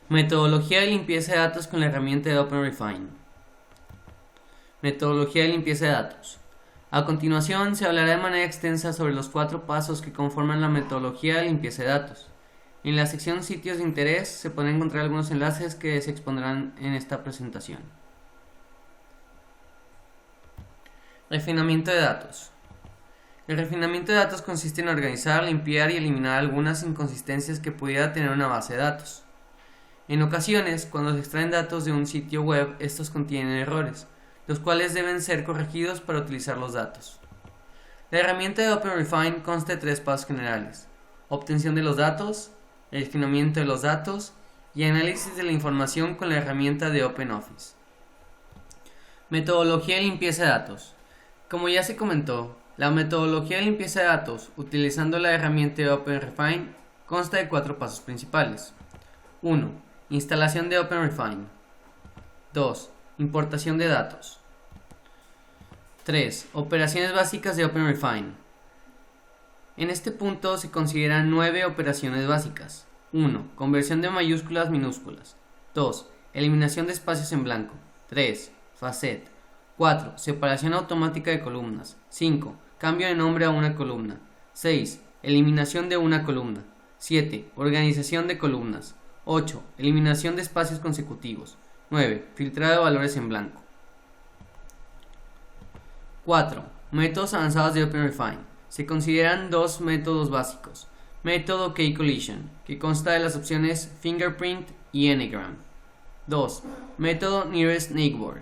Metodología de limpieza de datos con la herramienta de OpenRefine. Metodología de limpieza de datos. A continuación se hablará de manera extensa sobre los 4 pasos que conforman la metodología de limpieza de datos. En la sección sitios de interés se pueden encontrar algunos enlaces que se expondrán en esta presentación. Refinamiento de datos. El refinamiento de datos consiste en organizar, limpiar y eliminar algunas inconsistencias que pudiera tener una base de datos. En ocasiones, cuando se extraen datos de un sitio web, estos contienen errores, los cuales deben ser corregidos para utilizar los datos. La herramienta de OpenRefine consta de 3 pasos generales: obtención de los datos, refinamiento de los datos y análisis de la información con la herramienta de OpenOffice. Metodología de limpieza de datos. Como ya se comentó, la metodología de limpieza de datos utilizando la herramienta de OpenRefine consta de 4 pasos principales. 1. Instalación de OpenRefine. 2. Importación de datos. 3. Operaciones básicas de OpenRefine. En este punto se consideran 9 operaciones básicas. 1. Conversión de mayúsculas a minúsculas. 2. Eliminación de espacios en blanco. 3. Facet. 4. Separación automática de columnas. 5. Cambio de nombre a una columna. 6. Eliminación de una columna. 7. Organización de columnas. 8. Eliminación de espacios consecutivos. 9. Filtrado de valores en blanco. 4. Métodos avanzados de OpenRefine. Se consideran 2 métodos básicos. Método K-Collision, que consta de las opciones Fingerprint y Ngram. 2. Método Nearest Neighbor,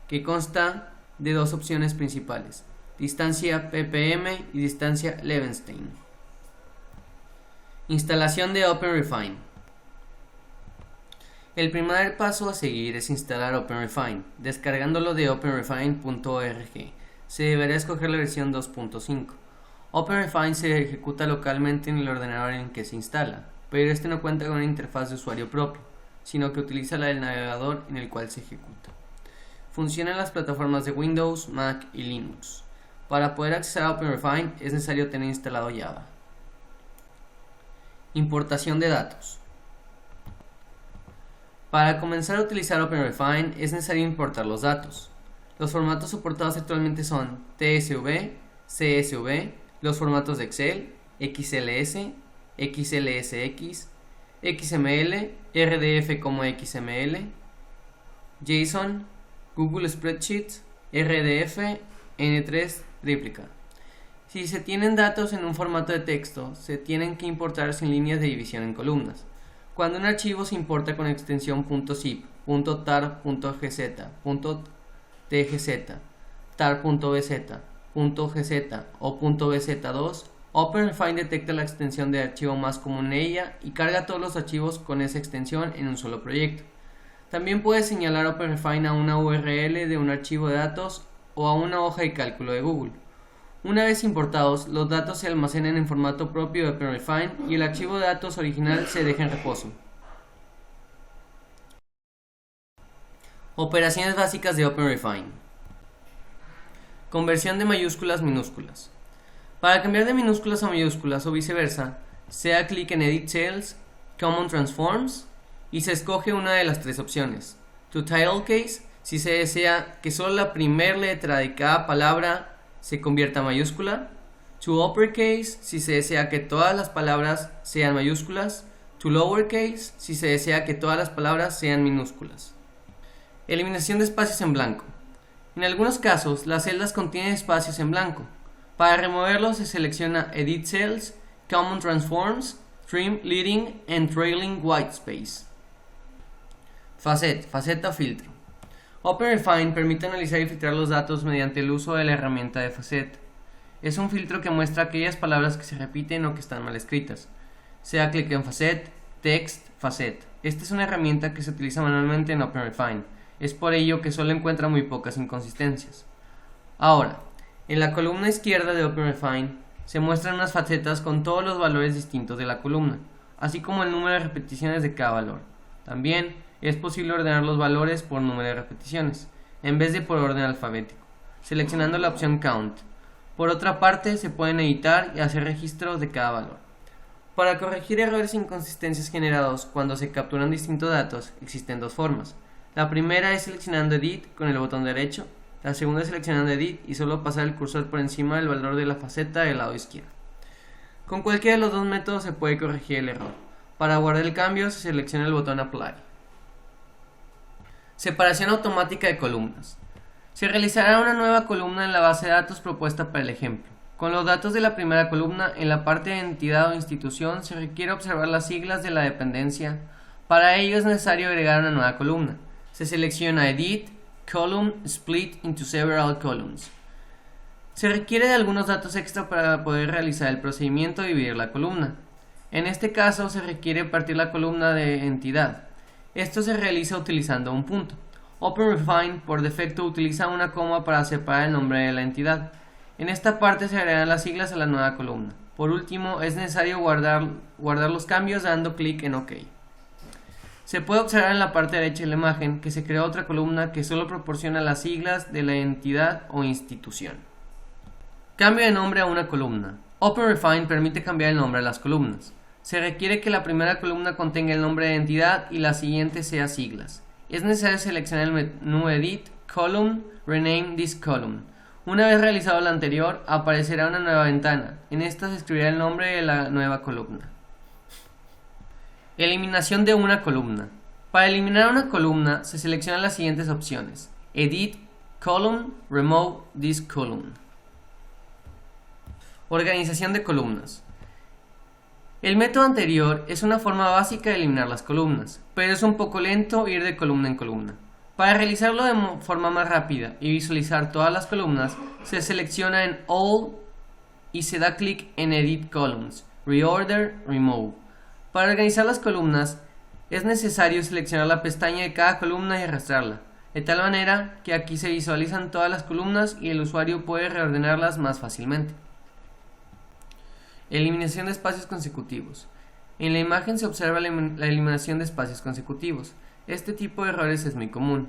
que consta de 2 opciones principales: distancia ppm y distancia Levenshtein. Instalación de OpenRefine. El primer paso a seguir es instalar OpenRefine. Descargándolo de openrefine.org, se deberá escoger la versión 2.5. OpenRefine se ejecuta localmente en el ordenador en el que se instala, pero este no cuenta con una interfaz de usuario propio, sino que utiliza la del navegador en el cual se ejecuta. Funciona en las plataformas de Windows, Mac y Linux. Para poder acceder a OpenRefine es necesario tener instalado Java. Importación de datos. Para comenzar a utilizar OpenRefine es necesario importar los datos. Los formatos soportados actualmente son TSV, CSV, los formatos de Excel, XLS, XLSX, XML, RDF como XML, JSON, Google Spreadsheets, RDF, N3 tríplica. Si se tienen datos en un formato de texto, se tienen que importar sin líneas de división en columnas. Cuando un archivo se importa con extensión .zip, .tar, .gz, .tgz, tar.bz, .gz o .bz2, OpenRefine detecta la extensión de archivo más común en ella y carga todos los archivos con esa extensión en un solo proyecto. También puede señalar OpenRefine a una URL de un archivo de datos o a una hoja de cálculo de Google. Una vez importados, los datos se almacenan en formato propio de OpenRefine y el archivo de datos original se deja en reposo. Operaciones básicas de OpenRefine. Conversión de mayúsculas a minúsculas. Para cambiar de minúsculas a mayúsculas o viceversa, se da clic en Edit Cells, Common Transforms y se escoge una de las 3 opciones. To Title Case, si se desea que solo la primera letra de cada palabra se convierta a mayúscula. To Uppercase, si se desea que todas las palabras sean mayúsculas. To Lowercase, si se desea que todas las palabras sean minúsculas. Eliminación de espacios en blanco. En algunos casos, las celdas contienen espacios en blanco. Para removerlos se selecciona Edit Cells, Common Transforms, Trim Leading and Trailing Whitespace. Faceta o filtro. OpenRefine permite analizar y filtrar los datos mediante el uso de la herramienta de Facet. Es un filtro que muestra aquellas palabras que se repiten o que están mal escritas. Se da clic en Facet, Text, Facet. Esta es una herramienta que se utiliza manualmente en OpenRefine. Es por ello que solo encuentra muy pocas inconsistencias. Ahora, en la columna izquierda de OpenRefine se muestran unas facetas con todos los valores distintos de la columna, así como el número de repeticiones de cada valor. También es posible ordenar los valores por número de repeticiones, en vez de por orden alfabético, seleccionando la opción Count. Por otra parte, se pueden editar y hacer registros de cada valor. Para corregir errores e inconsistencias generados cuando se capturan distintos datos, existen dos formas. La primera es seleccionando Edit con el botón derecho. La segunda es seleccionando Edit y solo pasar el cursor por encima del valor de la faceta del lado izquierdo. Con cualquiera de los dos métodos se puede corregir el error. Para guardar el cambio se selecciona el botón Apply. Separación automática de columnas. Se realizará una nueva columna en la base de datos propuesta para el ejemplo. Con los datos de la primera columna, en la parte de entidad o institución se requiere observar las siglas de la dependencia. Para ello es necesario agregar una nueva columna. Se selecciona Edit, Column, Split into Several Columns. Se requiere de algunos datos extra para poder realizar el procedimiento de dividir la columna. En este caso se requiere partir la columna de entidad. Esto se realiza utilizando un punto. OpenRefine por defecto utiliza una coma para separar el nombre de la entidad. En esta parte se agregan las siglas a la nueva columna. Por último, es necesario guardar los cambios dando clic en OK. Se puede observar en la parte derecha de la imagen que se creó otra columna que solo proporciona las siglas de la entidad o institución. Cambio de nombre a una columna. OpenRefine permite cambiar el nombre a las columnas. Se requiere que la primera columna contenga el nombre de entidad y la siguiente sea siglas. Es necesario seleccionar el menú Edit, Column, Rename this column. Una vez realizado lo anterior, aparecerá una nueva ventana. En esta se escribirá el nombre de la nueva columna. Eliminación de una columna. Para eliminar una columna se seleccionan las siguientes opciones: Edit, Column, Remove this column. Organización de columnas. El método anterior es una forma básica de eliminar las columnas, pero es un poco lento ir de columna en columna. Para realizarlo de forma más rápida y visualizar todas las columnas, se selecciona en All y se da clic en Edit Columns, Reorder, Remove. Para organizar las columnas, es necesario seleccionar la pestaña de cada columna y arrastrarla, de tal manera que aquí se visualizan todas las columnas y el usuario puede reordenarlas más fácilmente. Eliminación de espacios consecutivos. En la imagen se observa la eliminación de espacios consecutivos. Este tipo de errores es muy común.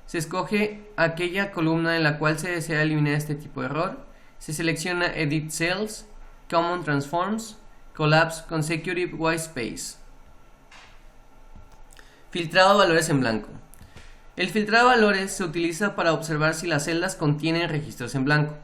Se escoge aquella columna en la cual se desea eliminar este tipo de error. Se selecciona Edit Cells, Common Transforms, Collapse Consecutive White Space. Filtrado de valores en blanco. El filtrado de valores se utiliza para observar si las celdas contienen registros en blanco.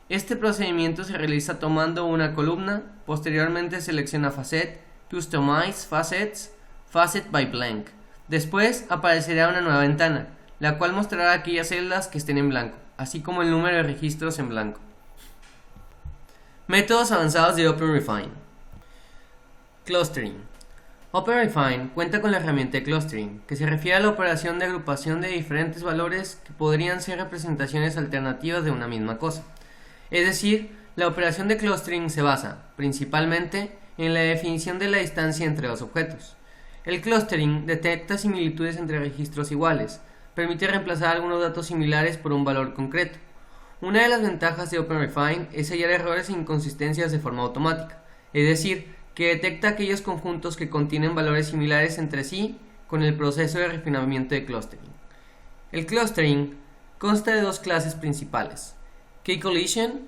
Este procedimiento se realiza tomando una columna, posteriormente selecciona Facet, Customize Facets, Facet by Blank. Después aparecerá una nueva ventana, la cual mostrará aquellas celdas que estén en blanco, así como el número de registros en blanco. Métodos avanzados de OpenRefine. Clustering. OpenRefine cuenta con la herramienta de clustering, que se refiere a la operación de agrupación de diferentes valores que podrían ser representaciones alternativas de una misma cosa. Es decir, la operación de clustering se basa, principalmente, en la definición de la distancia entre dos objetos. El clustering detecta similitudes entre registros iguales, permite reemplazar algunos datos similares por un valor concreto. Una de las ventajas de OpenRefine es hallar errores e inconsistencias de forma automática, es decir, que detecta aquellos conjuntos que contienen valores similares entre sí con el proceso de refinamiento de clustering. El clustering consta de dos clases principales: K-Collision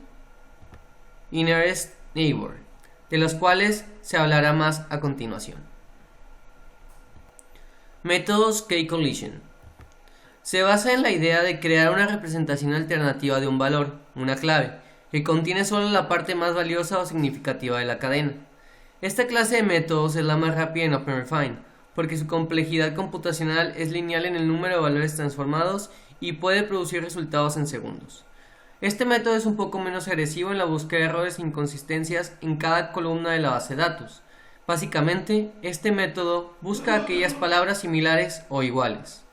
y Nearest Neighbor, de los cuales se hablará más a continuación. Métodos K-Collision. Se basa en la idea de crear una representación alternativa de un valor, una clave, que contiene solo la parte más valiosa o significativa de la cadena. Esta clase de métodos es la más rápida en OpenRefine, porque su complejidad computacional es lineal en el número de valores transformados y puede producir resultados en segundos. Este método es un poco menos agresivo en la búsqueda de errores e inconsistencias en cada columna de la base de datos. Básicamente, este método busca aquellas palabras similares o iguales.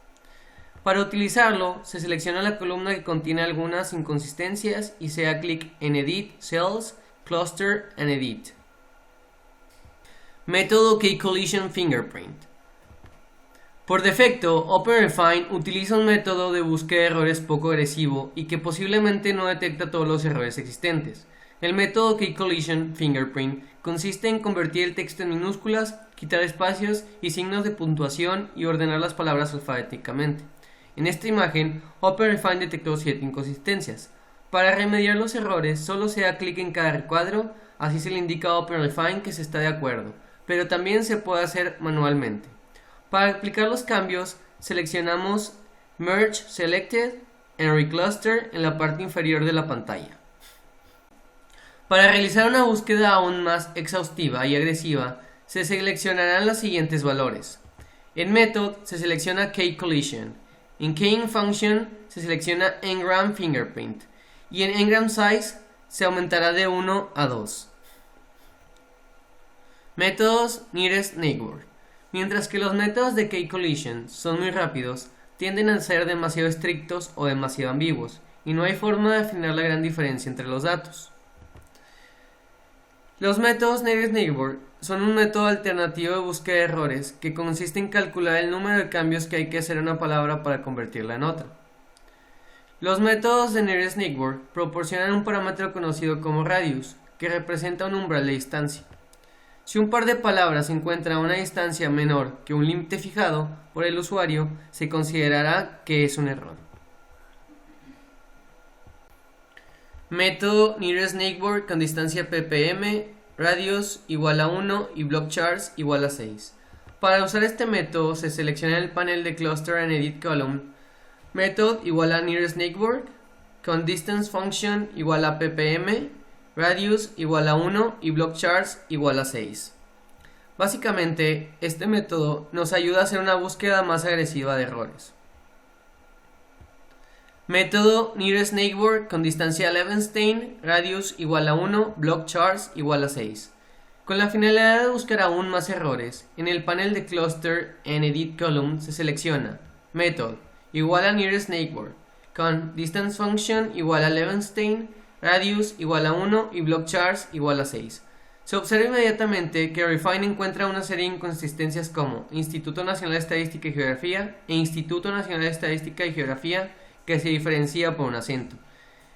Para utilizarlo, se selecciona la columna que contiene algunas inconsistencias y se da clic en Edit, Cells, Cluster and Edit. Método K-Collision Fingerprint. Por defecto, OpenRefine utiliza un método de búsqueda de errores poco agresivo y que posiblemente no detecta todos los errores existentes. El método K-Collision Fingerprint consiste en convertir el texto en minúsculas, quitar espacios y signos de puntuación y ordenar las palabras alfabéticamente. En esta imagen, OpenRefine detectó 7 inconsistencias. Para remediar los errores, solo se da clic en cada recuadro, así se le indica a OpenRefine que se está de acuerdo. pero también se puede hacer manualmente. Para aplicar los cambios, seleccionamos Merge Selected en Recluster en la parte inferior de la pantalla. Para realizar una búsqueda aún más exhaustiva y agresiva, se seleccionarán los siguientes valores. En Method se selecciona K-Collision, en K-Function se selecciona Ngram Fingerprint y en Ngram Size se aumentará de 1 a 2. Métodos Nearest Neighbor. Mientras que los métodos de K-Collision son muy rápidos, tienden a ser demasiado estrictos o demasiado ambiguos, y no hay forma de afinar la gran diferencia entre los datos. Los métodos Nearest Neighbor son un método alternativo de búsqueda de errores que consiste en calcular el número de cambios que hay que hacer a una palabra para convertirla en otra. Los métodos de Nearest Neighbor proporcionan un parámetro conocido como radius, que representa un umbral de distancia. Si un par de palabras se encuentra a una distancia menor que un límite fijado por el usuario, se considerará que es un error. Método Nearest Neighbor con distancia ppm, radius igual a 1 y block chars igual a 6. Para usar este método se selecciona el panel de Cluster and Edit Column, Method igual a Nearest Neighbor, con Distance Function igual a ppm, Radius igual a 1 y Block Chars igual a 6. Básicamente, este método nos ayuda a hacer una búsqueda más agresiva de errores. Método Nearest Neighbor con distancia Levenshtein, Radius igual a 1, Block Chars igual a 6. Con la finalidad de buscar aún más errores, en el panel de Cluster and Edit Column se selecciona Method igual a Nearest Neighbor, con Distance Function igual a Levenshtein, Radius igual a 1 y Block Chars igual a 6. Se observa inmediatamente que Refine encuentra una serie de inconsistencias como Instituto Nacional de Estadística y Geografía e Instituto Nacional de Estadística y Geografía que se diferencia por un acento.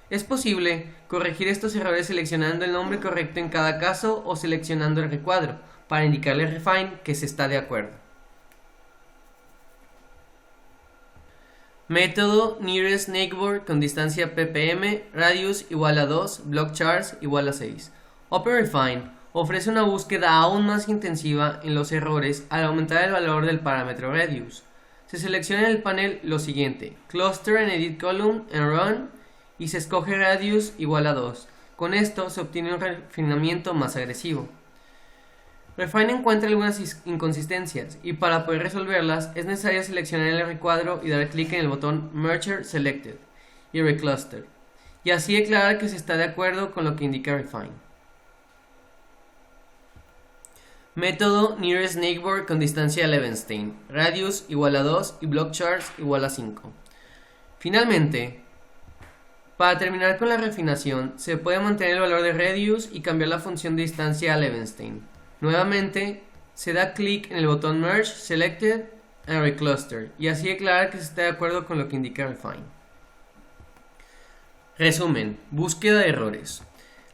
Es posible corregir estos errores seleccionando el nombre correcto en cada caso o seleccionando el recuadro para indicarle a Refine que se está de acuerdo. Método Nearest Neighbor con distancia ppm, radius igual a 2, block chars igual a 6. OpenRefine ofrece una búsqueda aún más intensiva en los errores al aumentar el valor del parámetro radius. Se selecciona en el panel lo siguiente, Cluster and Edit Column en Run y se escoge radius igual a 2. Con esto se obtiene un refinamiento más agresivo. Refine encuentra algunas inconsistencias y para poder resolverlas es necesario seleccionar el recuadro y dar clic en el botón Merge Selected y Recluster y así declarar que se está de acuerdo con lo que indica Refine. Método Nearest Neighbor con distancia Levenshtein, radius igual a 2 y block chars igual a 5. Finalmente, para terminar con la refinación, se puede mantener el valor de radius y cambiar la función de distancia a Levenshtein. Nuevamente, se da clic en el botón Merge Selected and Recluster y así declarar que se está de acuerdo con lo que indica Refine. Resumen, búsqueda de errores.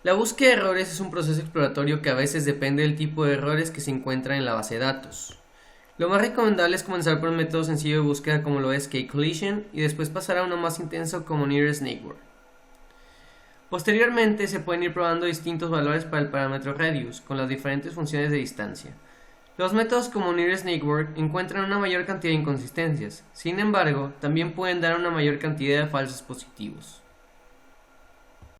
La búsqueda de errores es un proceso exploratorio que a veces depende del tipo de errores que se encuentran en la base de datos. Lo más recomendable es comenzar por un método sencillo de búsqueda como lo es K-Collision y después pasar a uno más intenso como Nearest Neighbor. Posteriormente se pueden ir probando distintos valores para el parámetro radius con las diferentes funciones de distancia. Los métodos como Nearest Neighbor encuentran una mayor cantidad de inconsistencias, sin embargo, también pueden dar una mayor cantidad de falsos positivos.